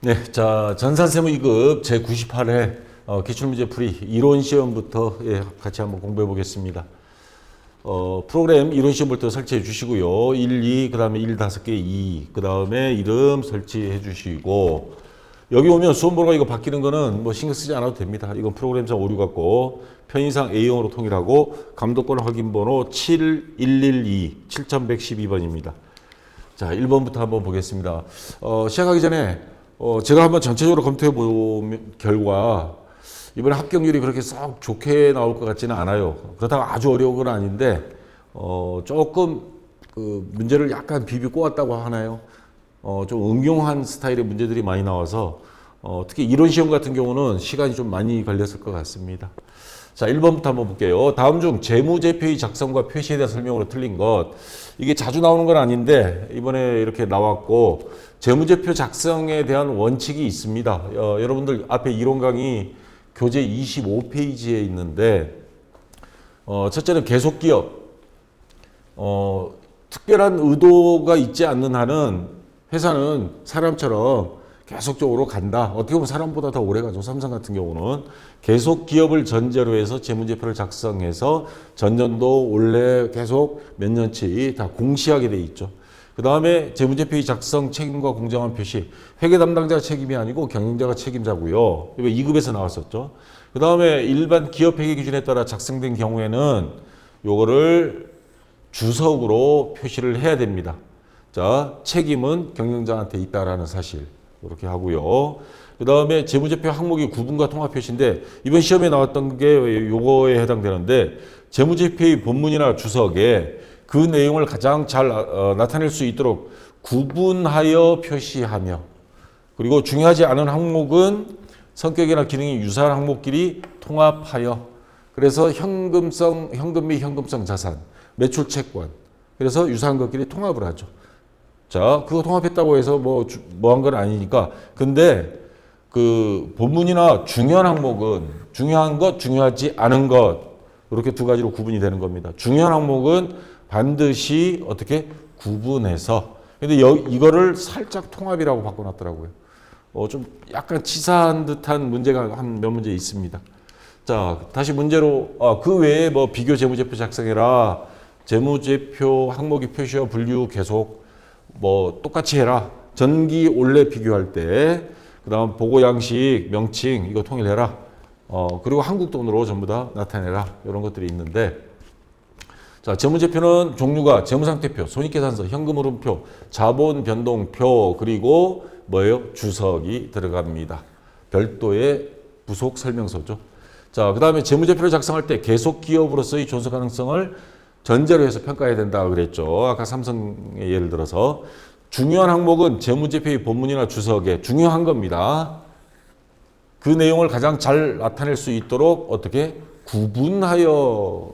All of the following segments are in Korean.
네, 자, 전산세무 2급 제98회 기출문제 풀이 이론 시험부터 같이 한번 공부해 보겠습니다. 프로그램 이론 시험부터 설치해 주시고요. 1, 2, 그 다음에 1, 5개, 2, 그 다음에 이름 설치해 주시고, 여기 오면 수험번호가 이거 바뀌는 거는 뭐 신경 쓰지 않아도 됩니다. 이건 프로그램상 오류 같고, 편의상 A형으로 통일하고, 감독권 확인번호 7112, 7112번입니다. 자, 1번부터 한번 보겠습니다. 시작하기 전에 제가 한번 전체적으로 검토해 본 결과 이번에 합격률이 그렇게 썩 좋게 나올 것 같지는 않아요. 그렇다고 아주 어려운 건 아닌데 조금 그 문제를 약간 비비 꼬았다고 하나요? 좀 응용한 스타일의 문제들이 많이 나와서 특히 이론 시험 같은 경우는 시간이 좀 많이 걸렸을 것 같습니다. 자, 1번부터 한번 볼게요. 다음 중 재무제표의 작성과 표시에 대한 설명으로 틀린 것. 이게 자주 나오는 건 아닌데 이번에 이렇게 나왔고, 재무제표 작성에 대한 원칙이 있습니다. 여러분들 앞에 이론 강의 교재 25페이지에 있는데, 첫째는 계속기업. 특별한 의도가 있지 않는 한은 회사는 사람처럼 계속적으로 간다. 어떻게 보면 사람보다 더 오래 가죠. 삼성 같은 경우는 계속 기업을 전제로 해서 재무제표를 작성해서 전년도 올해 계속 몇 년치 다 공시하게 돼 있죠. 그 다음에 재무제표의 작성 책임과 공정한 표시. 회계 담당자 책임이 아니고 경영자가 책임자고요. 이거 2급에서 나왔었죠. 그 다음에 일반 기업 회계 기준에 따라 작성된 경우에는 요거를 주석으로 표시를 해야 됩니다. 자, 책임은 경영자한테 있다라는 사실. 이렇게 하고요. 그 다음에 재무제표 항목이 구분과 통합 표시인데, 이번 시험에 나왔던 게 요거에 해당되는데, 재무제표의 본문이나 주석에 그 내용을 가장 잘 나타낼 수 있도록 구분하여 표시하며, 그리고 중요하지 않은 항목은 성격이나 기능이 유사한 항목끼리 통합하여, 그래서 현금 및 현금성 자산, 매출 채권, 그래서 유사한 것끼리 통합을 하죠. 자, 그거 통합했다고 해서 뭐 한 건 아니니까. 근데 그 본문이나 중요한 항목은 중요한 것, 중요하지 않은 것, 이렇게 두 가지로 구분이 되는 겁니다. 중요한 항목은 반드시 어떻게 구분해서. 근데 이거를 살짝 통합이라고 바꿔놨더라고요. 좀 약간 치사한 듯한 문제가 한 몇 문제 있습니다. 자, 다시 문제로, 그 외에 뭐 비교 재무제표 작성해라, 재무제표 항목이 표시와 분류 계속 뭐 똑같이 해라. 전기 올해 비교할 때, 그 다음 보고 양식, 명칭 이거 통일해라. 그리고 한국 돈으로 전부 다 나타내라. 이런 것들이 있는데, 자, 재무제표는 종류가 재무상태표, 손익계산서, 현금흐름표, 자본변동표, 그리고 뭐예요? 주석이 들어갑니다. 별도의 부속 설명서죠. 자, 그 다음에 재무제표를 작성할 때 계속 기업으로서의 존속 가능성을 전제로 해서 평가해야 된다 그랬죠. 아까 삼성의 예를 들어서. 중요한 항목은 재무제표의 본문이나 주석에 중요한 겁니다. 그 내용을 가장 잘 나타낼 수 있도록 어떻게 구분하여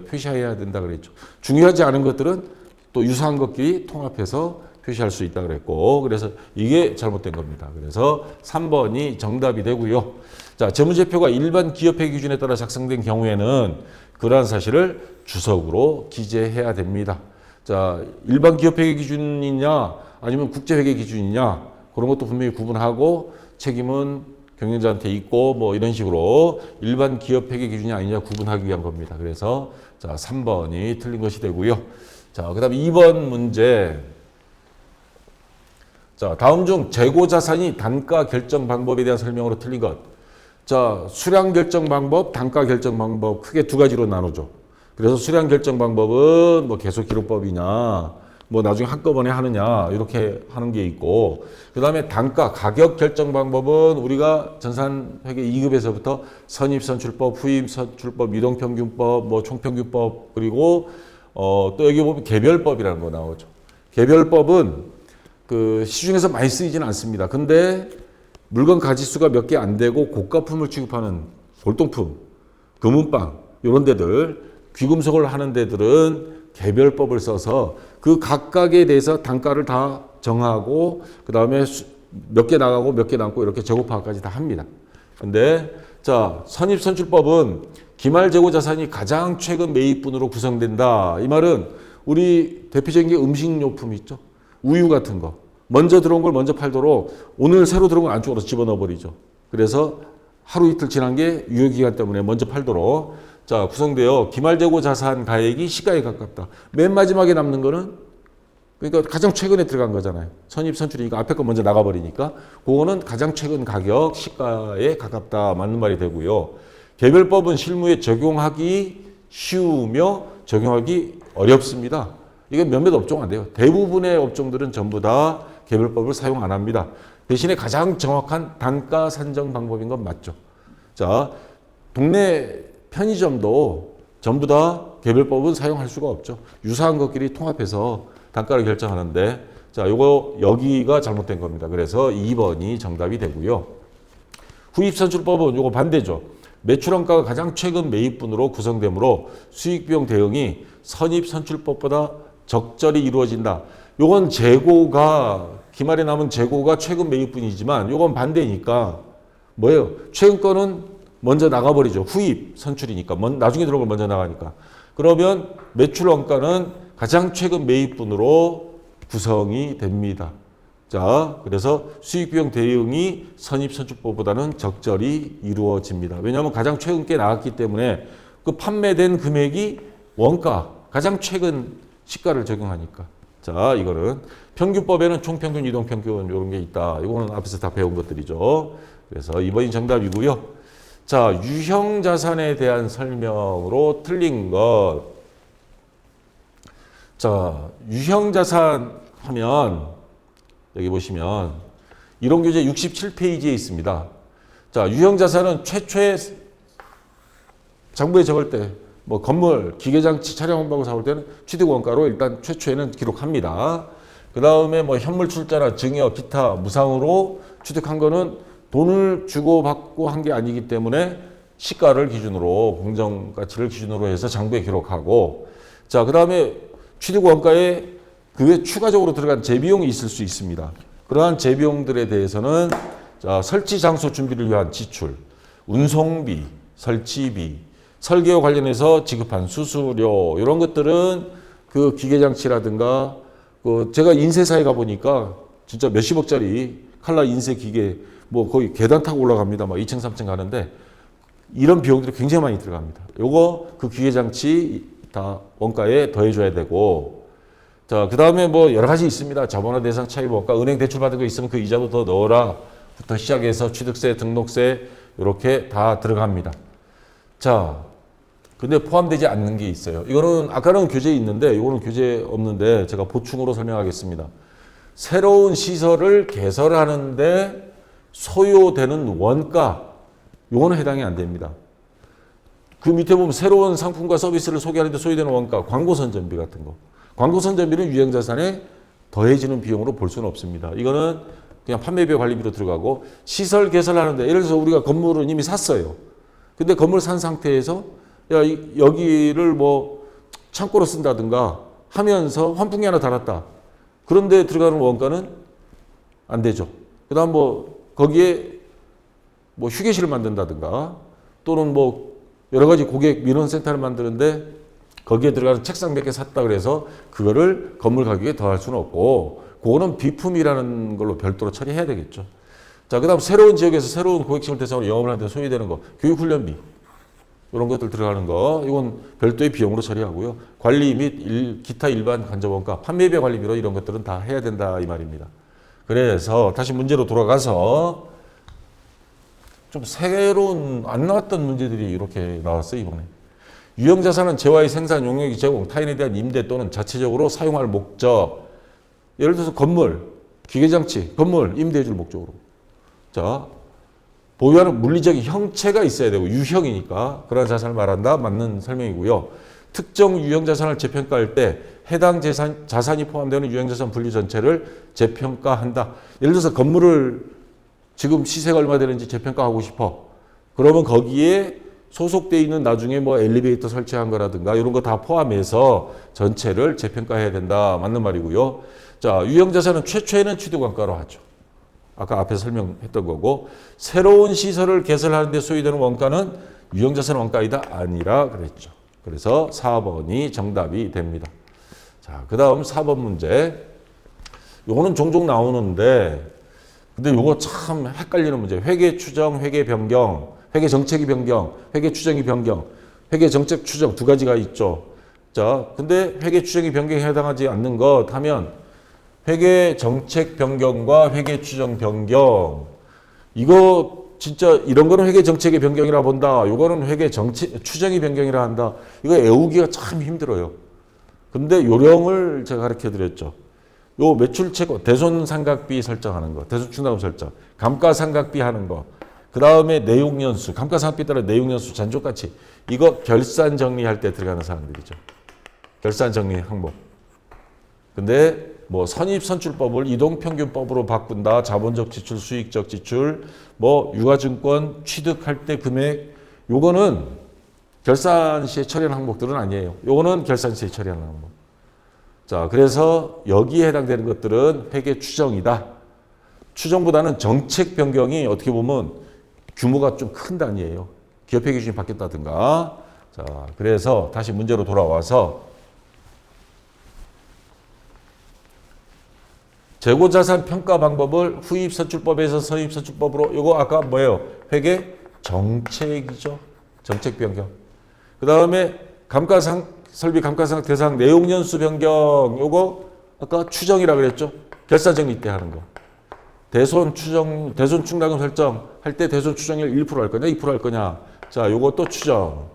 표시해야 된다 그랬죠. 중요하지 않은 것들은 또 유사한 것끼리 통합해서 표시할 수 있다 그랬고, 그래서 이게 잘못된 겁니다. 그래서 3번이 정답이 되고요. 자, 재무제표가 일반 기업회 기준에 따라 작성된 경우에는 그러한 사실을 주석으로 기재해야 됩니다. 자, 일반 기업회계 기준이냐 아니면 국제회계 기준이냐, 그런 것도 분명히 구분하고, 책임은 경영자한테 있고 뭐 이런 식으로 일반 기업회계 기준이 아니냐 구분하기 위한 겁니다. 그래서 자, 3번이 틀린 것이 되고요. 자, 그 다음에 2번 문제. 자, 다음 중 재고 자산이 단가 결정 방법에 대한 설명으로 틀린 것. 자, 수량 결정 방법, 단가 결정 방법 크게 두 가지로 나누죠. 그래서 수량 결정 방법은 뭐 계속 기록법이냐, 뭐 나중에 한꺼번에 하느냐, 이렇게 하는 게 있고, 그 다음에 단가, 가격 결정 방법은 우리가 전산회계 2급에서부터 선입선출법, 후임선출법, 이동평균법, 뭐 총평균법, 그리고 또 여기 보면 개별법이라는 거 나오죠. 개별법은 그 시중에서 많이 쓰이지는 않습니다. 근데 물건 가지수가 몇 개 안 되고 고가품을 취급하는 골동품, 금은방 이런 데들, 귀금속을 하는 데들은 개별법을 써서 그 각각에 대해서 단가를 다 정하고, 그 다음에 몇 개 나가고 몇 개 남고 이렇게 재고 파악까지 다 합니다. 근데 자, 선입선출법은 기말 재고 자산이 가장 최근 매입분으로 구성된다. 이 말은 우리 대표적인 게 음식료품 있죠. 우유 같은 거. 먼저 들어온 걸 먼저 팔도록 오늘 새로 들어온 걸 안쪽으로 집어넣어 버리죠. 그래서 하루 이틀 지난 게 유효기간 때문에 먼저 팔도록 자 구성되어 기말재고 자산 가액이 시가에 가깝다. 맨 마지막에 남는 거는 그러니까 가장 최근에 들어간 거잖아요. 선입 선출이니까 앞에 거 먼저 나가버리니까 그거는 가장 최근 가격 시가에 가깝다 맞는 말이 되고요. 개별법은 실무에 적용하기 쉬우며 적용하기 어렵습니다. 이건 몇몇 업종 안 돼요. 대부분의 업종들은 전부 다 개별법을 사용 안 합니다. 대신에 가장 정확한 단가 산정 방법인 건 맞죠. 자, 동네 편의점도 전부 다 개별법은 사용할 수가 없죠. 유사한 것끼리 통합해서 단가를 결정하는데 자, 요거 여기가 잘못된 겁니다. 그래서 2번이 정답이 되고요. 후입선출법은 요거 반대죠. 매출원가가 가장 최근 매입분으로 구성되므로 수익비용 대응이 선입선출법보다 적절히 이루어진다. 요건 재고가 기말에 남은 재고가 최근 매입분이지만 요건 반대니까 뭐예요? 최근 거는 먼저 나가버리죠. 후입 선출이니까 나중에 들어온 걸 먼저 나가니까. 그러면 매출 원가는 가장 최근 매입분으로 구성이 됩니다. 자, 그래서 수익비용 대응이 선입선출법보다는 적절히 이루어집니다. 왜냐하면 가장 최근 게 나왔기 때문에 그 판매된 금액이 원가, 가장 최근 시가를 적용하니까. 자, 이거는 평균법에는 총평균, 이동평균 이런 게 있다. 이거는 앞에서 다 배운 것들이죠. 그래서 2번이 정답이고요. 자, 유형자산에 대한 설명으로 틀린 것. 자, 유형자산 하면 여기 보시면 이론교재 67페이지에 있습니다. 자, 유형자산은 최초의 장부에 적을 때 뭐 건물, 기계장치, 차량원방을 사올 때는 취득원가로 일단 최초에는 기록합니다. 그 다음에 뭐 현물 출자나 증여, 기타, 무상으로 취득한 거는 돈을 주고 받고 한 게 아니기 때문에 시가를 기준으로 공정가치를 기준으로 해서 장부에 기록하고 자, 그 다음에 취득원가에 그 외 추가적으로 들어간 재비용이 있을 수 있습니다. 그러한 재비용들에 대해서는 자, 설치 장소 준비를 위한 지출, 운송비, 설치비, 설계와 관련해서 지급한 수수료 이런 것들은 그 기계장치라든가 그 제가 인쇄사에 가보니까 진짜 몇십억짜리 칼라 인쇄 기계 뭐 거의 계단 타고 올라갑니다. 막 2층, 3층 가는데 이런 비용들이 굉장히 많이 들어갑니다. 요거 그 기계장치 다 원가에 더해줘야 되고 자, 그 다음에 뭐 여러 가지 있습니다. 자본화 대상 차입 원가, 은행 대출 받은 거 있으면 그 이자도 더 넣어라 부터 시작해서 취득세, 등록세 이렇게 다 들어갑니다. 자, 근데 포함되지 않는 게 있어요. 이거는 아까는 교재에 있는데 이거는 교재에 없는데 제가 보충으로 설명하겠습니다. 새로운 시설을 개설하는데 소요되는 원가 이거는 해당이 안 됩니다. 그 밑에 보면 새로운 상품과 서비스를 소개하는데 소요되는 원가, 광고 선전비 같은 거. 광고 선전비는 유형자산에 더해지는 비용으로 볼 수는 없습니다. 이거는 그냥 판매비와 관리비로 들어가고 시설 개설하는데 예를 들어서 우리가 건물은 이미 샀어요. 근데 건물 산 상태에서 야, 여기를 뭐 창고로 쓴다든가 하면서 환풍기 하나 달았다. 그런데 들어가는 원가는 안 되죠. 그 다음 뭐 거기에 뭐 휴게실을 만든다든가 또는 뭐 여러 가지 고객 민원센터를 만드는데 거기에 들어가는 책상 몇 개 샀다 그래서 그거를 건물 가격에 더할 수는 없고 그거는 비품이라는 걸로 별도로 처리해야 되겠죠. 자, 그 다음 새로운 지역에서 새로운 고객층을 대상으로 영업을 하는데 소요되는 거, 교육훈련비 이런 것들 들어가는 거 이건 별도의 비용으로 처리하고요. 관리 및 기타 일반 간접원가, 판매비와 관리비로 이런 것들은 다 해야 된다 이 말입니다. 그래서 다시 문제로 돌아가서 좀 새로운 안 나왔던 문제들이 이렇게 나왔어요 이번에. 유형자산은 재화의 생산, 용역이 제공, 타인에 대한 임대 또는 자체적으로 사용할 목적. 예를 들어서 건물, 기계장치, 건물 임대해줄 목적으로. 자, 보유하는 물리적인 형체가 있어야 되고 유형이니까 그런 자산을 말한다. 맞는 설명이고요. 특정 유형자산을 재평가할 때 해당 자산이 포함되는 유형자산 분류 전체를 재평가한다. 예를 들어서 건물을 지금 시세가 얼마 되는지 재평가하고 싶어. 그러면 거기에 소속되어 있는 나중에 뭐 엘리베이터 설치한 거라든가 이런 거 다 포함해서 전체를 재평가해야 된다. 맞는 말이고요. 자, 유형자산은 최초에는 취득원가로 하죠. 아까 앞에 설명했던 거고 새로운 시설을 개설하는 데 소요되는 원가는 유형자산 원가이다 아니라 그랬죠. 그래서 4번이 정답이 됩니다. 자, 그 다음 4번 문제. 요거는 종종 나오는데 근데 요거 참 헷갈리는 문제. 회계 추정, 회계 변경, 회계 정책이 변경, 회계 추정이 변경, 회계 정책 추정 두 가지가 있죠. 자, 근데 회계 추정이 변경에 해당하지 않는 것 하면 회계 정책 변경과 회계 추정 변경. 이거 진짜 이런 거는 회계 정책의 변경이라 본다. 요거는 회계 정책 추정이 변경이라 한다. 이거 외우기가 참 힘들어요. 근데 요령을 제가 가르쳐 드렸죠. 요 매출채권, 대손삼각비 설정하는 거, 대손충당금 설정, 감가상각비 하는 거, 그 다음에 내용연수, 감가상각비 따라 내용연수, 잔존가치. 이거 결산 정리할 때 들어가는 사항들이죠. 결산 정리 항목. 근데 뭐 선입선출법을 이동평균법으로 바꾼다, 자본적 지출, 수익적 지출, 뭐 유가증권 취득할 때 금액, 요거는 결산 시에 처리하는 항목들은 아니에요. 요거는 결산 시에 처리하는 항목. 자, 그래서 여기에 해당되는 것들은 회계 추정이다. 추정보다는 정책 변경이 어떻게 보면 규모가 좀 큰 단위예요. 기업회 기준이 바뀌었다든가. 자, 그래서 다시 문제로 돌아와서 재고자산 평가 방법을 후입선출법에서 선입선출법으로, 요거 아까 뭐예요? 회계 정책이죠. 정책 변경. 그 다음에 설비 감가상각 대상 내용연수 변경, 요거 아까 추정이라 그랬죠. 결산정리 때 하는 거. 대손 충당금 설정 할 때 대손 추정률 1% 할 거냐, 2% 할 거냐. 자, 요것도 추정.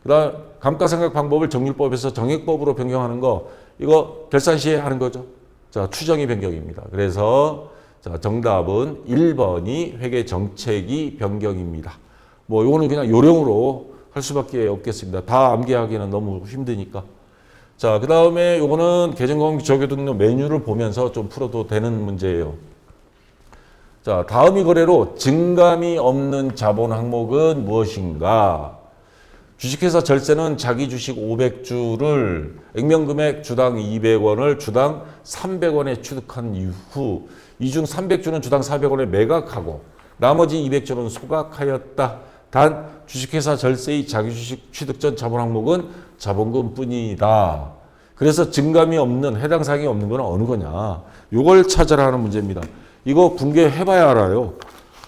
그다음 감가상각 방법을 정률법에서 정액법으로 변경하는 거, 이거 결산 시에 하는 거죠. 자, 추정이 변경입니다. 그래서 자, 정답은 1번이 회계 정책이 변경입니다. 뭐 요거는 그냥 요령으로 할 수밖에 없겠습니다. 다 암기하기는 너무 힘드니까. 자, 그 다음에 요거는 계정관계 적용 메뉴를 보면서 좀 풀어도 되는 문제예요. 자, 다음이 거래로 증감이 없는 자본 항목은 무엇인가? 주식회사 절세는 자기 주식 500주를 액면금액 주당 200원을 주당 300원에 취득한 이후 이 중 300주는 주당 400원에 매각하고 나머지 200주는 소각하였다. 단 주식회사 절세의 자기 주식 취득 전 자본 항목은 자본금뿐이다. 그래서 증감이 없는 해당 사항이 없는 건 어느 거냐? 이걸 찾아라 하는 문제입니다. 이거 분개해봐야 알아요.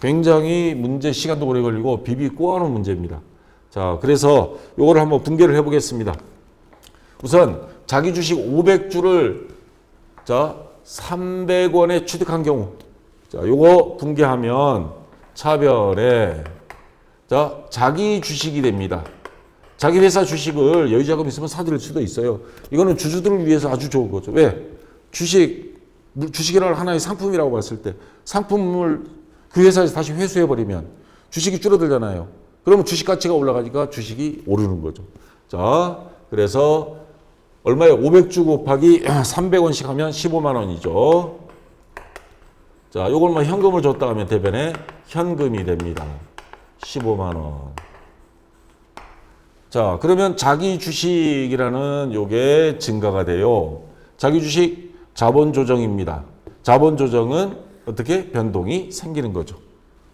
굉장히 문제 시간도 오래 걸리고 비비 꼬아놓은 문제입니다. 자, 그래서 이거를 한번 분개를 해보겠습니다. 우선 자기 주식 500주를 자 300원에 취득한 경우, 자 요거 분개하면 차별에 자 자기 주식이 됩니다. 자기 회사 주식을 여유자금 있으면 사들일 수도 있어요. 이거는 주주들을 위해서 아주 좋은 거죠. 왜? 주식이라는 하나의 상품이라고 봤을 때 상품을 그 회사에서 다시 회수해버리면 주식이 줄어들잖아요. 그러면 주식 가치가 올라가니까 주식이 오르는 거죠. 자, 그래서 얼마에 500주 곱하기 300원씩 하면 15만 원이죠. 자, 요걸만 현금을 줬다 하면 대변에 현금이 됩니다. 15만 원. 자, 그러면 자기 주식이라는 요게 증가가 돼요. 자기 주식 자본 조정입니다. 자본 조정은 어떻게 변동이 생기는 거죠.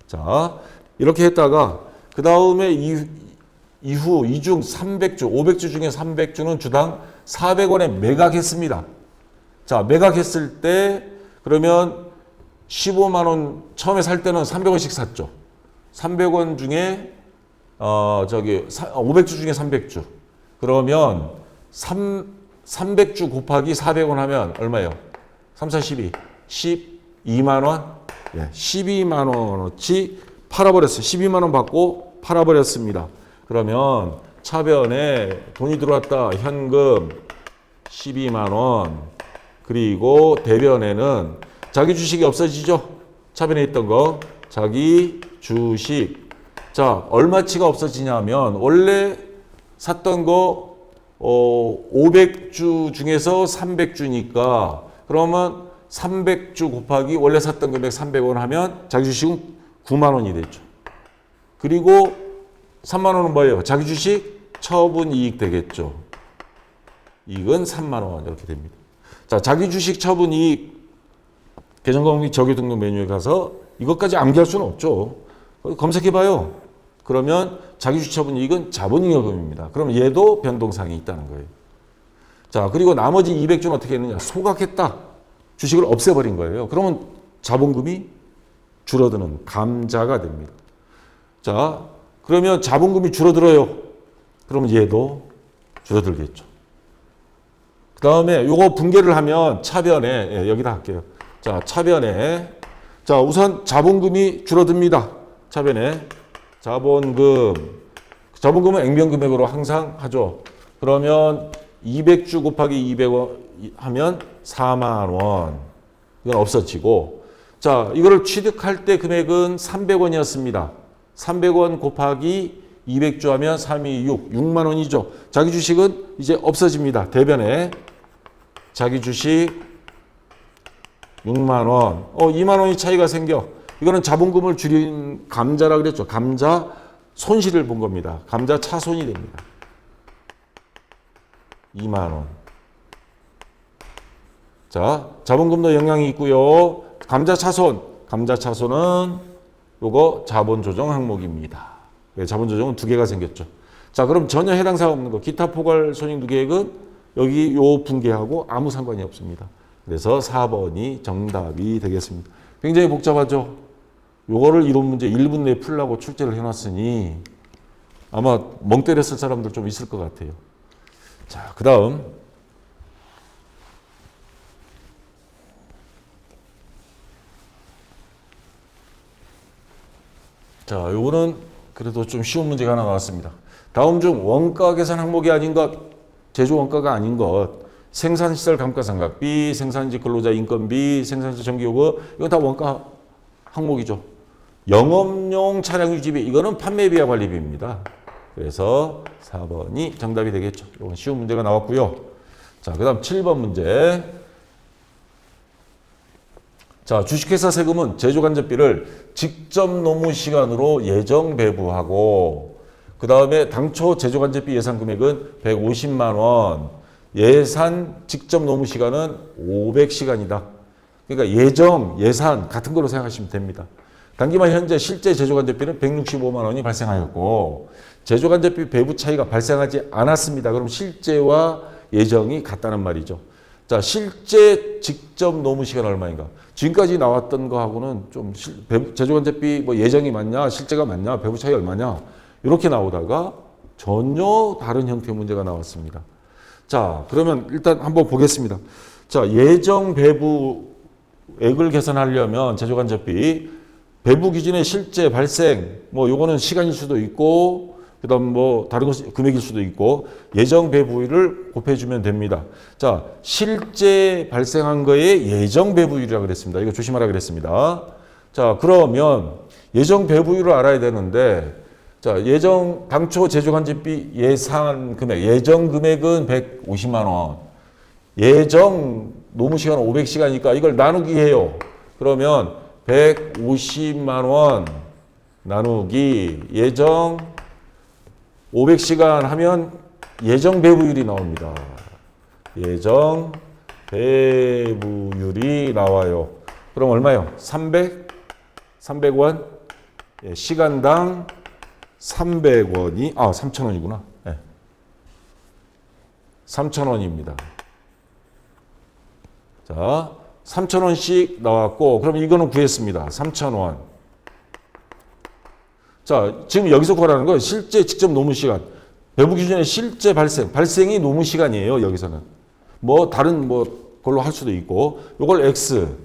자, 이렇게 했다가 그 다음에 이후 이 중 300주, 500주 중에 300주는 주당 400원에 매각했습니다. 자, 매각했을 때 그러면 15만 원 처음에 살 때는 300원씩 샀죠. 300원 중에 500주 중에 300주. 그러면 300주 곱하기 400원 하면 얼마예요? 3, 4, 12. 12만 원? 예, 12만 원어치 팔아버렸어요. 12만 원 받고 팔아버렸습니다. 그러면 차변에 돈이 들어왔다. 현금 12만 원. 그리고 대변에는 자기 주식이 없어지죠. 차변에 있던 거. 자기 주식. 자, 얼마치가 없어지냐면 원래 샀던 거 500주 중에서 300주니까 그러면 300주 곱하기 원래 샀던 금액 300원 하면 자기 주식은 9만 원이 됐죠. 그리고 3만 원은 뭐예요? 자기 주식 처분 이익 되겠죠. 이익은 3만 원 이렇게 됩니다. 자, 자기 주식 처분 이익 계정관계 적용 등록 메뉴에 가서 이것까지 암기할 수는 없죠. 검색해봐요. 그러면 자기 주식 처분 이익은 자본잉여금입니다. 그럼 얘도 변동사항이 있다는 거예요. 자, 그리고 나머지 200주는 어떻게 했느냐? 소각했다. 주식을 없애버린 거예요. 그러면 자본금이 줄어드는 감자가 됩니다. 자, 그러면 자본금이 줄어들어요. 그러면 얘도 줄어들겠죠. 그 다음에 요거 분개를 하면 차변에, 예, 여기다 할게요. 자, 차변에. 자, 우선 자본금이 줄어듭니다. 차변에. 자본금은 액면금액으로 항상 하죠. 그러면 200주 곱하기 200원 하면 4만 원. 이건 없어지고. 자, 이거를 취득할 때 금액은 300원이었습니다. 300원 곱하기 200주 하면 3이 6만 원이죠. 자기 주식은 이제 없어집니다. 대변에. 자기 주식 6만 원. 2만 원이 차이가 생겨. 이거는 자본금을 줄인 감자라 그랬죠. 감자 손실을 본 겁니다. 감자 차손이 됩니다. 2만 원. 자, 자본금도 영향이 있고요. 감자 차손은 요거 자본 조정 항목입니다. 자본 조정은 두 개가 생겼죠. 자, 그럼 전혀 해당 사항 없는 거. 기타 포괄 손익누계액은 여기 요 분계하고 아무 상관이 없습니다. 그래서 4번이 정답이 되겠습니다. 굉장히 복잡하죠. 요거를 이론 문제 1분 내에 풀라고 출제를 해놨으니 아마 멍 때렸을 사람들 좀 있을 것 같아요. 자, 그 다음. 자, 요거는 그래도 좀 쉬운 문제가 하나 나왔습니다. 다음 중 원가 계산 항목이 아닌 것, 제조 원가가 아닌 것, 생산시설 감가상각비, 생산지 근로자 인건비, 생산시 전기요금, 이건 다 원가 항목이죠. 영업용 차량 유지비, 이거는 판매비와 관리비입니다. 그래서 4번이 정답이 되겠죠. 이건 쉬운 문제가 나왔고요. 자, 그 다음 7번 문제. 자, 주식회사 세금은 제조간접비를 직접 노무 시간으로 예정 배부하고, 그 다음에 당초 제조간접비 예산 금액은 150만 원, 예산 직접 노무 시간은 500시간이다. 그러니까 예산 같은 걸로 생각하시면 됩니다. 단기만 현재 실제 제조간접비는 165만 원이 발생하였고, 제조간접비 배부 차이가 발생하지 않았습니다. 그럼 실제와 예정이 같다는 말이죠. 자, 실제 직접 노무 시간 얼마인가? 지금까지 나왔던 거하고는 좀 제조간접비 뭐 예정이 맞냐, 실제가 맞냐, 배부 차이 얼마냐 이렇게 나오다가 전혀 다른 형태의 문제가 나왔습니다. 자, 그러면 일단 한번 보겠습니다. 자, 예정 배부액을 계산하려면 제조간접비 배부 기준의 실제 발생 뭐 요거는 시간일 수도 있고 그다음 뭐 다른 것 금액일 수도 있고 예정 배부율을 곱해주면 됩니다. 자, 실제 발생한 거에 예정 배부율이라고 그랬습니다. 이거 조심하라 그랬습니다. 자, 그러면 예정 배부율을 알아야 되는데, 자, 당초 제조간접비 예산 금액, 예정 금액은 150만 원, 예정 노무 시간은 500시간이니까 이걸 나누기 해요. 그러면 150만 원 나누기 예정 500시간 하면 예정 배부율이 나옵니다. 예정 배부율이 나와요. 그럼 얼마요? 300원? 예, 시간당 300원이, 3,000원이구나. 예. 3,000원입니다. 자, 3,000원씩 나왔고, 그럼 이거는 구했습니다. 3,000원. 자, 지금 여기서 구하라는 건 실제 직접 노무 시간. 배부 기준의 실제 발생이 노무 시간이에요, 여기서는. 뭐, 다른 걸로 할 수도 있고, 요걸 X.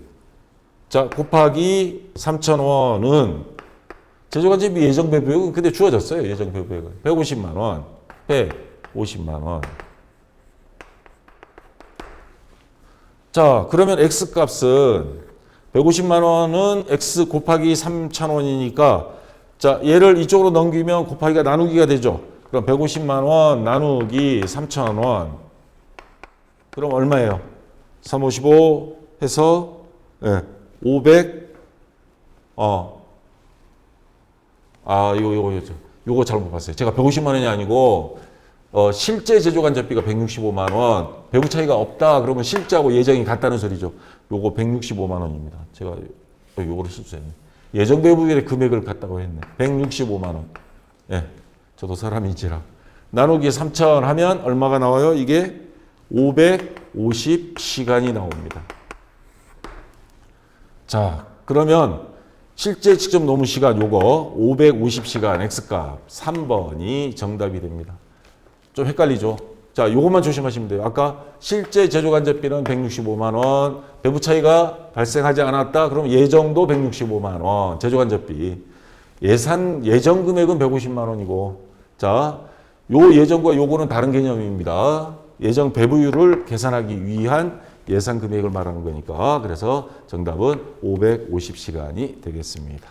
자, 곱하기 3,000원은 제조간접비 예정 배부액은 근데 주어졌어요, 예정 배부액은. 150만 원. 150만 원. 자, 그러면 X 값은 150만 원은 X 곱하기 3,000원이니까 자, 얘를 이쪽으로 넘기면 곱하기가 나누기가 되죠. 그럼 150만 원 나누기 3,000원. 그럼 얼마예요? 355 해서 500 요거 잘못 봤어요. 제가 150만 원이 아니고 실제 제조간접비가 165만 원. 배부 차이가 없다. 그러면 실제하고 예정이 같다는 소리죠. 요거 165만 원입니다. 제가 요거를 실수했네. 예정 배부율의 금액을 갖다고 했네. 165만 원. 예, 저도 사람인지라. 나누기 3,000 하면 얼마가 나와요? 이게 550시간이 나옵니다. 자, 그러면 실제 직접 노무 시간 요거 550시간 X값 3번이 정답이 됩니다. 좀 헷갈리죠? 자, 요것만 조심하시면 돼요. 아까 실제 제조간접비는 165만 원, 배부 차이가 발생하지 않았다. 그럼 예정도 165만 원, 제조간접비. 예정 금액은 150만 원이고, 자, 요 예정과 요거는 다른 개념입니다. 예정 배부율을 계산하기 위한 예상 금액을 말하는 거니까. 그래서 정답은 550시간이 되겠습니다.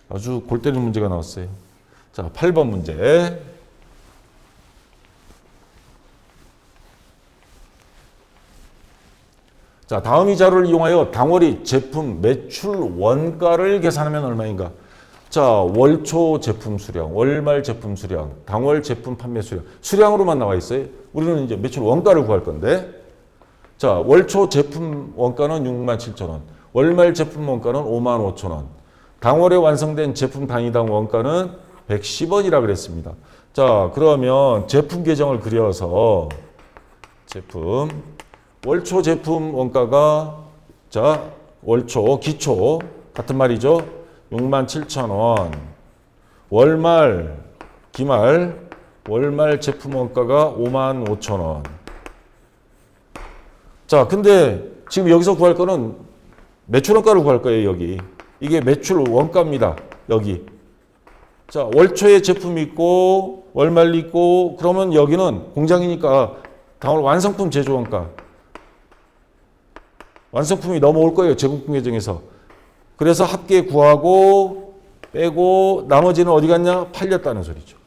아주 골 때리는 문제가 나왔어요. 자, 8번 문제. 자, 다음 이 자료를 이용하여 당월이 제품 매출 원가를 계산하면 얼마인가? 자, 월초 제품 수량, 월말 제품 수량, 당월 제품 판매 수량. 수량으로만 나와 있어요. 우리는 이제 매출 원가를 구할 건데. 자, 월초 제품 원가는 67,000원. 월말 제품 원가는 55,000원. 당월에 완성된 제품 단위당 원가는 110원이라 그랬습니다. 자, 그러면 제품 계정을 그려서 월초 제품 원가가 자, 월초 기초 같은 말이죠. 67,000원. 월말 기말 월말 제품 원가가 55,000원. 자, 근데 지금 여기서 구할 거는 매출 원가를 구할 거예요, 여기. 이게 매출 원가입니다. 여기. 자, 월초에 제품이 있고 월말 있고 그러면 여기는 공장이니까 당월 완성품 제조 원가. 완성품이 넘어올 거예요. 제공품 계정에서. 그래서 합계 구하고 빼고 나머지는 어디 갔냐? 팔렸다는 소리죠.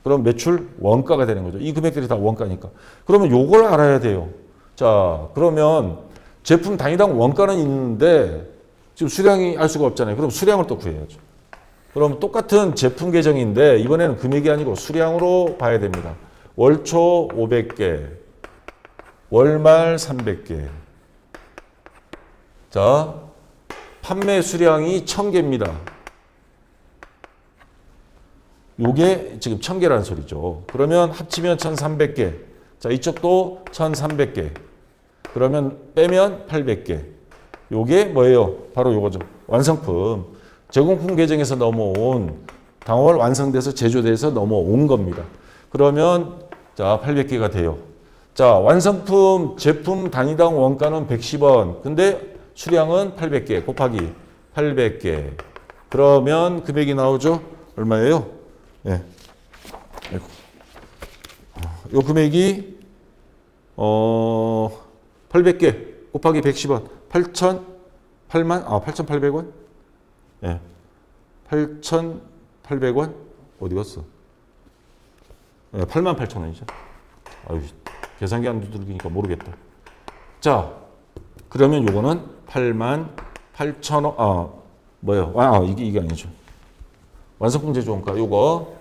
그럼 매출 원가가 되는 거죠. 이 금액들이 다 원가니까. 그러면 요걸 알아야 돼요. 자, 그러면 제품 단위당 원가는 있는데 지금 수량이 알 수가 없잖아요. 그럼 수량을 또 구해야죠. 그럼 똑같은 제품 계정인데 이번에는 금액이 아니고 수량으로 봐야 됩니다. 월초 500개, 월말 300개. 자, 판매 수량이 1000개입니다. 요게 지금 1000개라는 소리죠. 그러면 합치면 1300개. 자, 이쪽도 1300개. 그러면 빼면 800개. 요게 뭐예요? 바로 요거죠. 완성품. 제공품 계정에서 넘어온 당월 완성돼서 제조돼서 넘어온 겁니다. 그러면 자, 800개가 돼요. 자, 완성품 제품 단위당 원가는 110원. 근데 수량은 800개 곱하기 800개. 그러면 금액이 나오죠? 얼마예요? 예. 네. 요 금액이 800개 곱하기 110원. 8,800원? 예. 8,800원? 어디 갔어? 예, 88,000원이죠. 아유, 계산기 안 두들기니까 모르겠다. 자, 그러면 요거는 88,000원, 뭐예요? 이게 아니죠. 완성품 제조원가, 요거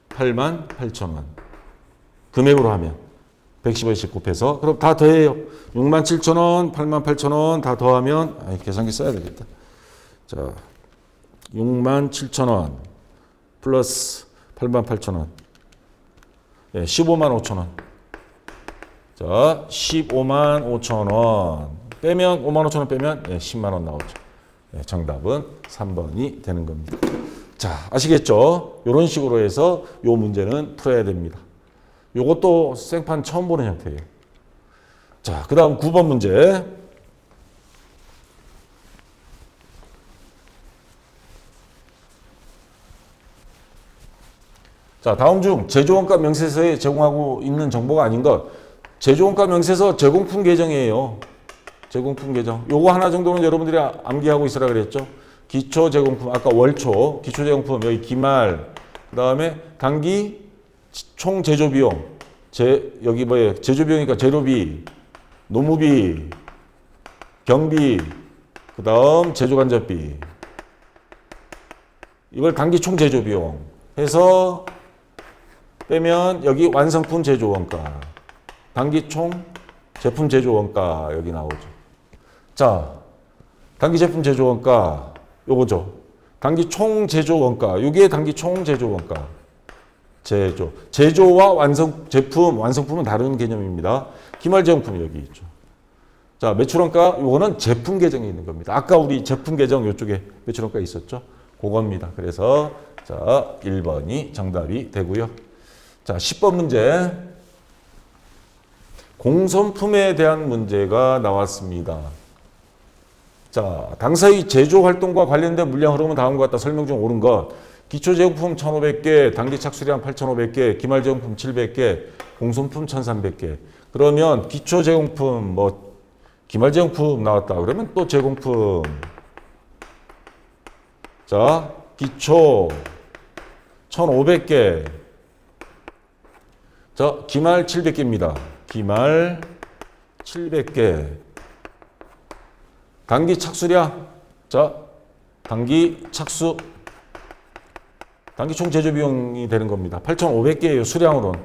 88,000원. 금액으로 하면 110원씩 곱해서, 그럼 다 더해요. 67,000원, 88,000원 다 더하면, 계산기 써야 되겠다. 자, 67,000원 플러스 88,000원. 예, 155,000원. 자, 155,500원. 빼면 55,000원 빼면 10만 원 나오죠. 정답은 3번이 되는 겁니다. 자, 아시겠죠? 이런 식으로 해서 요 문제는 풀어야 됩니다. 요것도 생판 처음 보는 형태예요. 자, 그 다음 9번 문제. 자, 다음 중 제조원가 명세서에 제공하고 있는 정보가 아닌 것. 제조원가 명세서 제공품 계정이에요. 제공품 계정. 요거 하나 정도는 여러분들이 암기하고 있으라 그랬죠. 기초 제공품, 아까 월초, 기초 제공품, 여기 기말, 그 다음에 단기 총 제조 비용, 여기 뭐예요? 제조 비용이니까 재료비, 노무비, 경비, 그 다음 제조간접비. 이걸 단기 총 제조 비용 해서 빼면 여기 완성품 제조 원가, 단기 총 제품 제조 원가 여기 나오죠. 자, 단기 제품 제조 원가 요거죠. 단기 총 제조 원가. 이게 단기 총 제조 원가. 제조와 완성품은 다른 개념입니다. 기말 제공품 여기 있죠. 자, 매출원가 요거는 제품 계정에 있는 겁니다. 아까 우리 제품 계정 요쪽에 매출원가 있었죠? 그겁니다. 그래서 자, 1번이 정답이 되고요. 자, 10번 문제. 공손품에 대한 문제가 나왔습니다. 자, 당사의 제조 활동과 관련된 물량 흐름은 다음과 같다. 설명 중 옳은 것. 기초 제공품 1,500개, 단기 착수량 8,500개, 기말 제공품 700개, 공손품 1,300개. 그러면 기초 제공품 뭐 기말 제공품 나왔다. 그러면 또 제공품. 자, 기초 1,500개. 자, 기말 700개입니다. 기말 700개. 단기 착수량. 자, 단기 착수. 단기 총 제조 비용이 되는 겁니다. 8,500개예요. 수량으로는.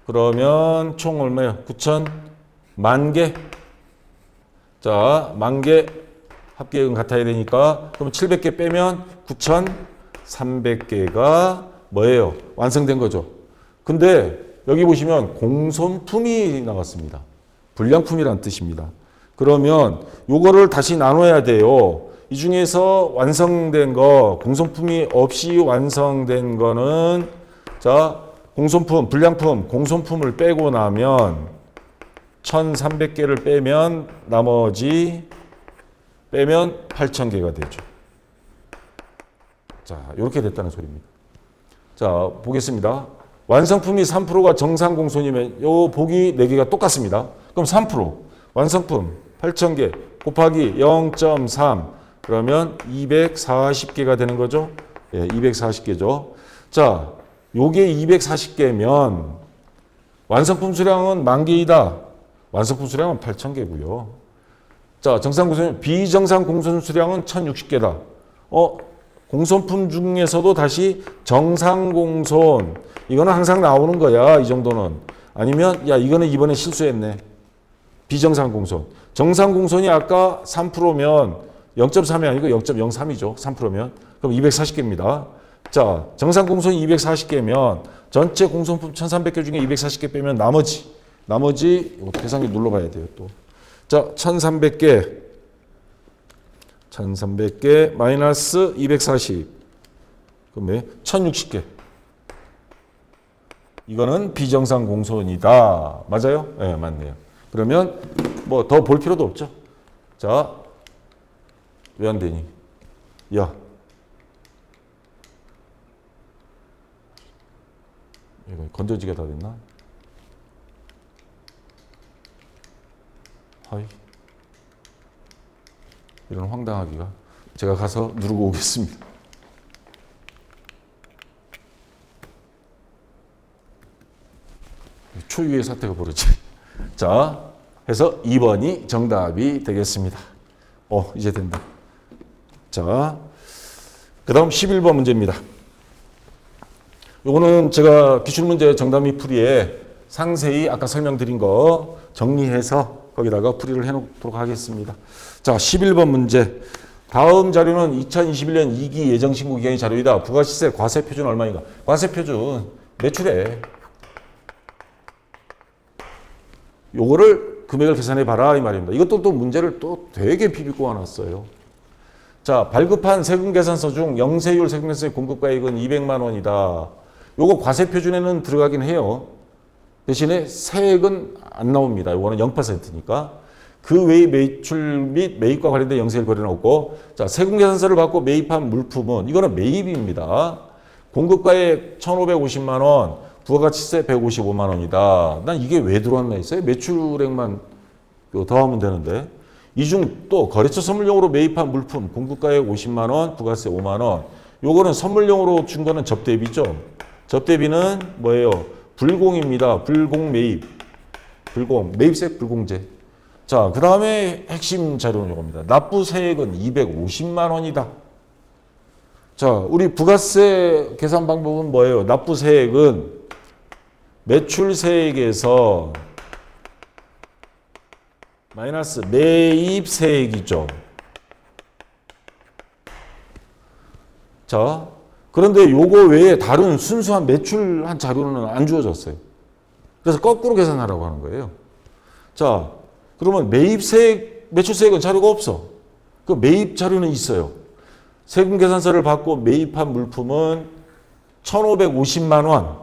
그러면 총 얼마예요? 9,000만 개. 자, 10,000개 합계액은 같아야 되니까 그럼 700개 빼면 9,300개가 뭐예요? 완성된 거죠. 근데 여기 보시면 공손품이 나왔습니다. 불량품이란 뜻입니다. 그러면 요거를 다시 나눠야 돼요. 이 중에서 완성된 거, 공손품이 없이 완성된 거는 자, 공손품, 불량품, 공손품을 빼고 나면 1,300개를 빼면 나머지 빼면 8,000개가 되죠. 자, 이렇게 됐다는 소리입니다. 자, 보겠습니다. 완성품이 3%가 정상 공손이면 요 보기 4개가 똑같습니다. 그럼 3% 완성품 8,000개 곱하기 0.3 그러면 240개가 되는 거죠. 예, 240개죠. 자, 요게 240개면 완성품 수량은 10,000개이다. 완성품 수량은 8,000개고요. 자, 정상 공손, 비정상 공손 수량은 1,060개다. 공손품 중에서도 다시 정상 공손. 이거는 항상 나오는 거야. 이 정도는. 아니면 야, 이거는 이번에 실수했네. 비정상 공손. 정상 공손이 아까 3%면 0.3이 아니고 0.03이죠. 3%면. 그럼 240개입니다. 자, 정상 공손이 240개면 전체 공손품 1,300개 중에 240개 빼면 나머지 이거 계산기 눌러봐야 돼요. 또. 자, 1,300개 마이너스 240. 그럼 1,060개. 이거는 비정상 공손이다. 맞아요? 네, 맞네요. 그러면 뭐 더 볼 필요도 없죠. 자, 왜 안 되니? 야. 이거 건져지게 다 됐나? 하이. 이런 황당하기가. 제가 가서 누르고 오겠습니다. 초유의 사태가 벌어지. 자, 해서 2번이 정답이 되겠습니다. 이제 된다. 자, 그 다음 11번 문제입니다. 요거는 제가 기출문제 정답 및 풀이에 상세히 아까 설명드린 거 정리해서 거기다가 풀이를 해놓도록 하겠습니다. 자, 11번 문제. 다음 자료는 2021년 2기 예정신고 기간의 자료이다. 부가시세 과세 표준 얼마인가? 과세 표준 매출에 요거를 금액을 계산해 봐라 이 말입니다. 이것도 또 문제를 또 되게 비비고 와놨어요. 자, 발급한 세금 계산서 중 영세율 세금 계산서의 공급가액은 200만 원이다. 요거 과세 표준에는 들어가긴 해요. 대신에 세액은 안 나옵니다. 요거는 0%니까. 그 외의 매출 및 매입과 관련된 영세율 거래는 없고, 자, 세금 계산서를 받고 매입한 물품은 이거는 매입입니다. 공급가액 1,550만 원, 부가가치세 155만 원이다. 난 이게 왜 들어왔나 했어요? 매출액만 더하면 되는데. 이 중 또 거래처 선물용으로 매입한 물품, 공급가액 50만 원, 부가세 5만 원. 요거는 선물용으로 준 거는 접대비죠. 접대비는 뭐예요? 불공입니다. 불공 매입. 불공. 매입세 불공제. 자, 그 다음에 핵심 자료는 이겁니다. 납부세액은 250만 원이다. 자, 우리 부가세 계산 방법은 뭐예요? 납부세액은 매출세액에서 마이너스 매입세액이죠. 자, 그런데 요거 외에 다른 순수한 매출한 자료는 안 주어졌어요. 그래서 거꾸로 계산하라고 하는 거예요. 자, 그러면 매입세액, 매출세액은 자료가 없어. 그 매입 자료는 있어요. 세금 계산서를 받고 매입한 물품은 1,550만 원.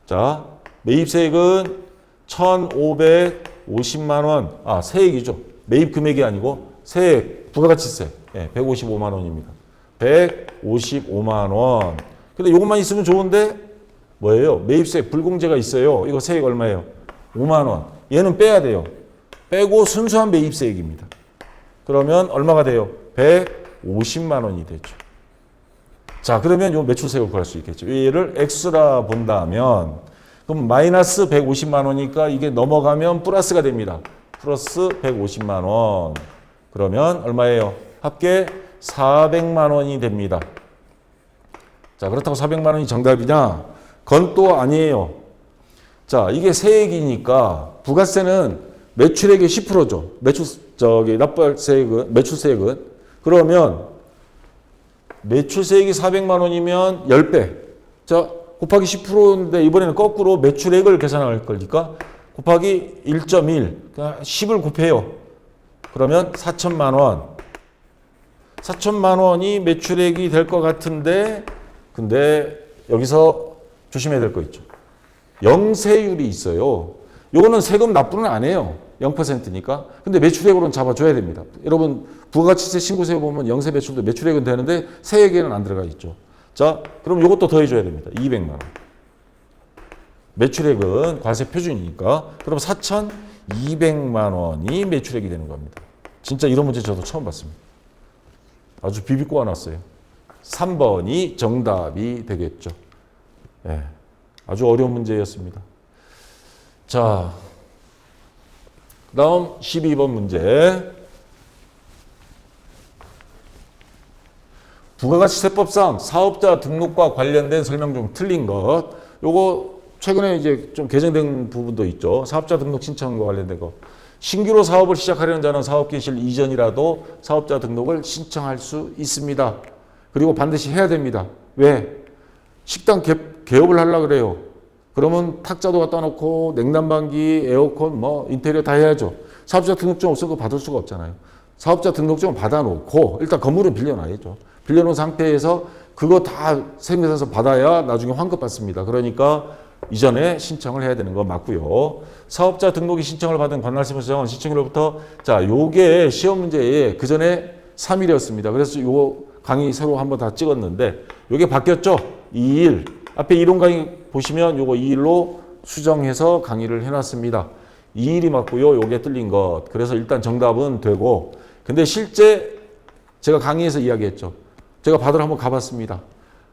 자, 매입세액은 1,550만 원. 아, 세액이죠. 매입 금액이 아니고 세액, 부가가치세. 예, 155만 원입니다. 155만 원. 근데 이것만 있으면 좋은데 뭐예요? 매입세 불공제가 있어요. 이거 세액 얼마예요? 5만 원. 얘는 빼야 돼요. 빼고 순수한 매입세액입니다. 그러면 얼마가 돼요? 150만 원이 되죠. 자, 그러면 요 매출세액을 구할 수 있겠죠. 얘를 X라 본다면 그럼 마이너스 150만 원이니까 이게 넘어가면 플러스가 됩니다. 플러스 150만 원. 그러면 얼마예요? 합계 400만 원이 됩니다. 자, 그렇다고 400만 원이 정답이냐? 그건 또 아니에요. 자, 이게 세액이니까 부가세는 매출액의 10%죠. 매출세액은. 그러면 매출세액이 400만 원이면 10배. 자, 곱하기 10%인데 이번에는 거꾸로 매출액을 계산할 거니까 곱하기 1.1. 그러니까 10을 곱해요. 그러면 4천만 원. 4천만 원이 매출액이 될 것 같은데 근데 여기서 조심해야 될 거 있죠. 영세율이 있어요. 요거는 세금 납부는 안 해요. 0%니까. 근데 매출액으로는 잡아줘야 됩니다. 여러분 부가가치세 신고서에 보면 영세 매출도 매출액은 되는데 세액에는 안 들어가 있죠. 자, 그럼 요것도 더해줘야 됩니다. 200만 원. 매출액은 과세 표준이니까 그럼 4,200만 원이 매출액이 되는 겁니다. 진짜 이런 문제 저도 처음 봤습니다. 아주 비비고 와놨어요. 3번이 정답이 되겠죠. 네, 아주 어려운 문제였습니다. 자, 그 다음 12번 문제. 부가가치세법상 사업자 등록과 관련된 설명 중 틀린 것. 요거 최근에 이제 좀 개정된 부분도 있죠. 사업자 등록 신청과 관련된 거. 신규로 사업을 시작하려는 자는 사업 개시 이전이라도 사업자 등록을 신청할 수 있습니다. 그리고 반드시 해야 됩니다. 왜? 식당 개업을 하려고 그래요. 그러면 탁자도 갖다 놓고 냉난방기, 에어컨, 뭐 인테리어 다 해야죠. 사업자 등록증 없으면 그거 받을 수가 없잖아요. 사업자 등록증을 받아놓고 일단 건물은 빌려놔야죠. 빌려놓은 상태에서 그거 다 세무서에서 받아야 나중에 환급 받습니다. 그러니까 이전에 신청을 해야 되는 거 맞고요. 사업자 등록이 신청을 받은 관할세무서장은 신청일로부터 자, 요게 시험 문제에 그 전에 3일이었습니다. 그래서 요 강의 새로 한번 다 찍었는데 요게 바뀌었죠. 2일. 앞에 이론 강의 보시면 요거 2일로 수정해서 강의를 해놨습니다. 2일이 맞고요. 요게 틀린 것. 그래서 일단 정답은 되고 근데 실제 제가 강의에서 이야기했죠. 제가 받으러 한번 가봤습니다.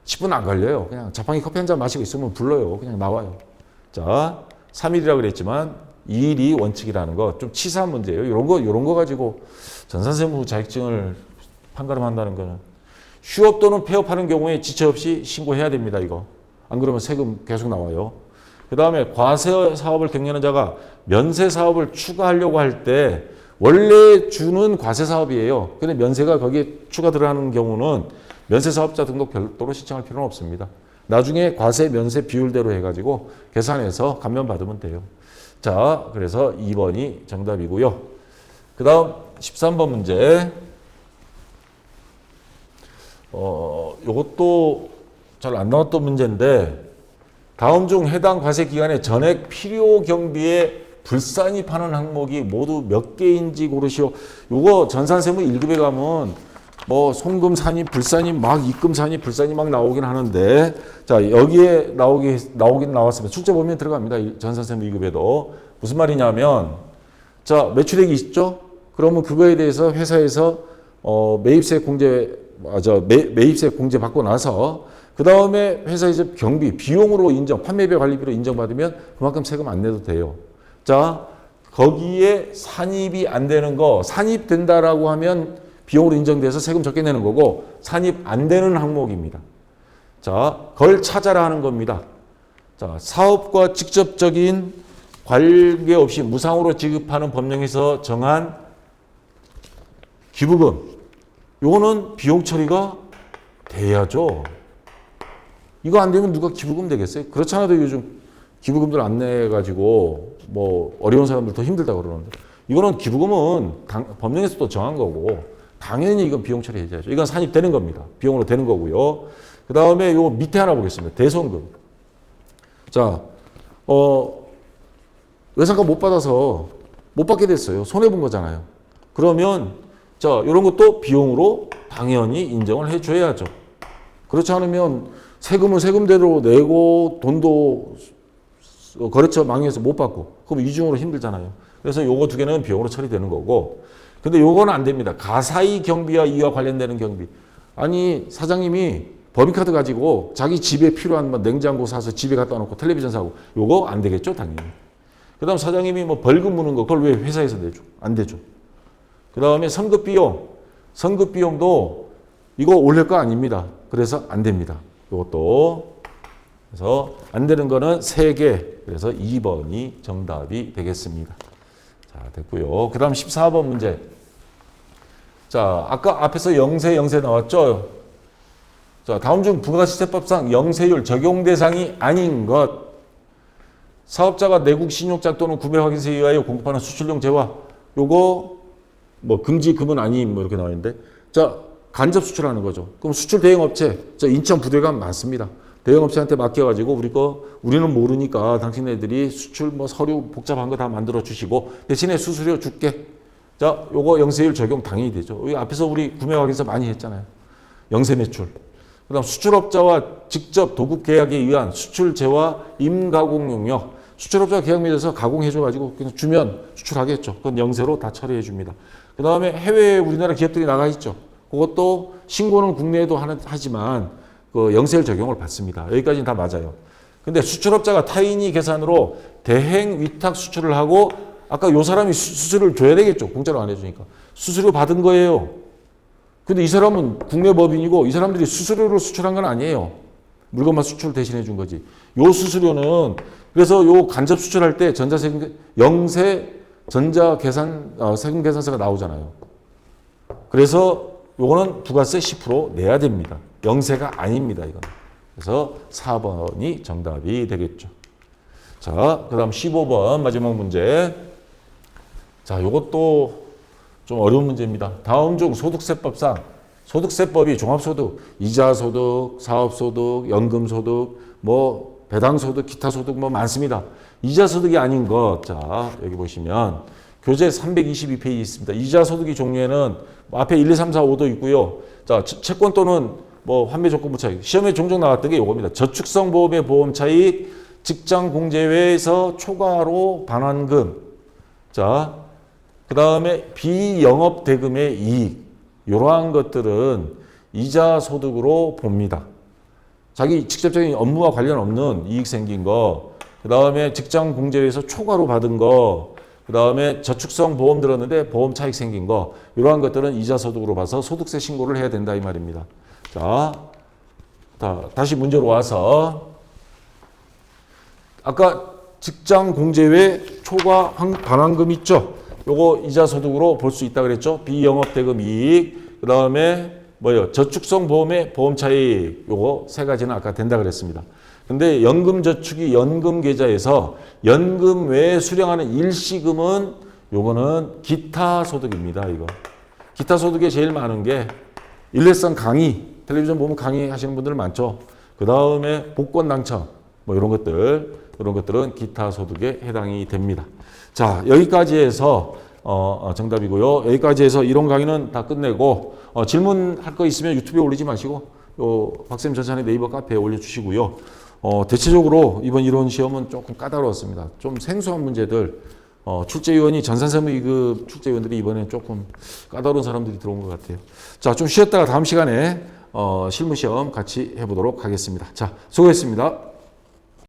10분 안 걸려요. 그냥 자판기 커피 한 잔 마시고 있으면 불러요. 그냥 나와요. 자, 3일이라고 그랬지만 2일이 원칙이라는 거 좀 치사한 문제예요. 이런 거 가지고 전산세무 자격증을 판가름한다는 거는 휴업 또는 폐업하는 경우에 지체 없이 신고해야 됩니다. 이거. 안 그러면 세금 계속 나와요. 그 다음에 과세 사업을 경영하는 자가 면세 사업을 추가하려고 할 때 원래 주는 과세 사업이에요. 근데 면세가 거기에 추가 들어가는 경우는 면세 사업자 등록 별도로 신청할 필요는 없습니다. 나중에 과세 면세 비율대로 해가지고 계산해서 감면받으면 돼요. 자, 그래서 2번이 정답이고요. 그 다음 13번 문제. 요것도 잘 안 나왔던 문제인데 다음 중 해당 과세 기간에 전액 필요 경비에 불산입하는 항목이 모두 몇 개인지 고르시오. 요거 전산세무 1급에 가면 뭐 송금 산입, 불산입, 막 입금 산입, 불산입 막 나오긴 하는데 자, 여기에 나오긴 나왔습니다. 출제 보면 들어갑니다. 전산세무 2급에도. 무슨 말이냐면 자, 매출액이 있죠? 그러면 그거에 대해서 회사에서 매입세 공제 받고 나서 그 다음에 회사에서 경비, 비용으로 인정, 판매비 관리비로 인정받으면 그만큼 세금 안 내도 돼요. 자, 거기에 산입이 안 되는 거, 산입된다라고 하면 비용으로 인정돼서 세금 적게 내는 거고 산입 안 되는 항목입니다. 자, 그걸 찾아라 하는 겁니다. 자, 사업과 직접적인 관계없이 무상으로 지급하는 법령에서 정한 기부금. 요거는 비용 처리가 돼야죠. 이거 안 되면 누가 기부금 되겠어요? 그렇지 않아도 요즘 기부금들 안 내가지고 뭐 어려운 사람들 더 힘들다고 그러는데 이거는 기부금은 법령에서도 정한 거고 당연히 이건 비용 처리해야죠. 이건 산입되는 겁니다. 비용으로 되는 거고요. 그 다음에 요 밑에 하나 보겠습니다. 대손금. 자, 외상값 못 받아서 못 받게 됐어요. 손해본 거잖아요. 그러면 자, 이런 것도 비용으로 당연히 인정을 해줘야죠. 그렇지 않으면 세금은 세금대로 내고 돈도 거래처 망해서 못 받고 그럼 이중으로 힘들잖아요. 그래서 요거 두 개는 비용으로 처리되는 거고 근데 요거는 안 됩니다. 가사의 경비와 이와 관련되는 경비. 아니 사장님이 법인카드 가지고 자기 집에 필요한 뭐 냉장고 사서 집에 갖다 놓고 텔레비전 사고 요거 안 되겠죠 당연히. 그 다음 사장님이 뭐 벌금 무는 거 그걸 왜 회사에서 내줘? 안 되죠. 그 다음에 선급비용. 선급비용도 이거 올릴 거 아닙니다. 그래서 안 됩니다. 이것도. 그래서 안 되는 거는 3개. 그래서 2번이 정답이 되겠습니다. 자, 됐고요. 그 다음 14번 문제. 자, 아까 앞에서 영세 나왔죠? 자, 다음 중 부가시세법상 영세율 적용 대상이 아닌 것. 사업자가 내국 신용장 또는 구매 확인서에 의하여 공급하는 수출용 재화. 요거 뭐 금지금은 아님 뭐 이렇게 나와 있는데. 자, 간접 수출하는 거죠. 그럼 수출 대행업체, 저 인천 부대가 많습니다. 대행업체한테 맡겨가지고 우리는 모르니까 당신네들이 수출 뭐 서류 복잡한 거 다 만들어 주시고 대신에 수수료 줄게. 자, 요거 영세율 적용 당연히 되죠. 여기 앞에서 우리 구매 확인서 많이 했잖아요. 영세 매출. 그다음 수출업자와 직접 도급 계약에 의한 수출 재화 임가공 용역. 수출업자가 계약 맺어서 가공해줘가지고 그냥 주면 수출하겠죠. 그건 영세로 다 처리해 줍니다. 그 다음에 해외에 우리나라 기업들이 나가 있죠. 그것도 신고는 국내에도 하지만 그 영세율 적용을 받습니다. 여기까지는 다 맞아요. 근데 수출업자가 타인이 계산으로 대행 위탁 수출을 하고 아까 요 사람이 수수료를 줘야 되겠죠. 공짜로 안 해주니까. 수수료 받은 거예요. 근데 이 사람은 국내 법인이고 이 사람들이 수수료를 수출한 건 아니에요. 물건만 수출 대신해 준 거지. 요 수수료는 그래서 요 간접 수출할 때 영세 세금 계산서가 나오잖아요. 그래서 요거는 부가세 10% 내야 됩니다. 영세가 아닙니다, 이건. 그래서 4번이 정답이 되겠죠. 자, 그 다음 15번 마지막 문제. 자, 요것도 좀 어려운 문제입니다. 다음 중 소득세법상 소득세법이 종합소득, 이자소득, 사업소득, 연금소득, 뭐 배당소득, 기타소득 뭐 많습니다. 이자소득이 아닌 것. 자, 여기 보시면 교재 322페이지 있습니다. 이자소득의 종류에는 앞에 1, 2, 3, 4, 5도 있고요. 자, 채권 또는 뭐 환매 조건부 차익. 시험에 종종 나왔던 게 이겁니다. 저축성 보험의 보험 차익, 직장 공제회에서 초과로 반환금. 자, 그 다음에 비영업 대금의 이익. 이러한 것들은 이자 소득으로 봅니다. 자기 직접적인 업무와 관련 없는 이익 생긴 거, 그 다음에 직장 공제에서 초과로 받은 거, 그 다음에 저축성 보험 들었는데 보험 차익 생긴 거, 이러한 것들은 이자 소득으로 봐서 소득세 신고를 해야 된다 이 말입니다. 자, 다시 문제로 와서 아까 직장 공제외 초과 반환금 있죠? 요거 이자 소득으로 볼 수 있다 그랬죠? 비영업 대금 이익, 그 다음에 뭐요? 저축성 보험의 보험 차익, 요거 세 가지는 아까 된다 그랬습니다. 근데 연금저축이 연금계좌에서 연금 외에 수령하는 일시금은 요거는 기타 소득입니다. 이거 기타 소득에 제일 많은 게 일회성 강의, 텔레비전 보면 강의하시는 분들 많죠. 그 다음에 복권 당첨, 뭐 이런 것들은 기타 소득에 해당이 됩니다. 자, 여기까지 해서 정답이고요. 여기까지 해서 이론 강의는 다 끝내고 질문할 거 있으면 유튜브에 올리지 마시고 박쌤 전산의 네이버 카페에 올려주시고요. 대체적으로 이번 이론 시험은 조금 까다로웠습니다. 좀 생소한 문제들 출제위원이 전산세무 2급 출제위원들이 이번에 조금 까다로운 사람들이 들어온 것 같아요. 자, 좀 쉬었다가 다음 시간에 실무시험 같이 해보도록 하겠습니다. 자, 수고했습니다.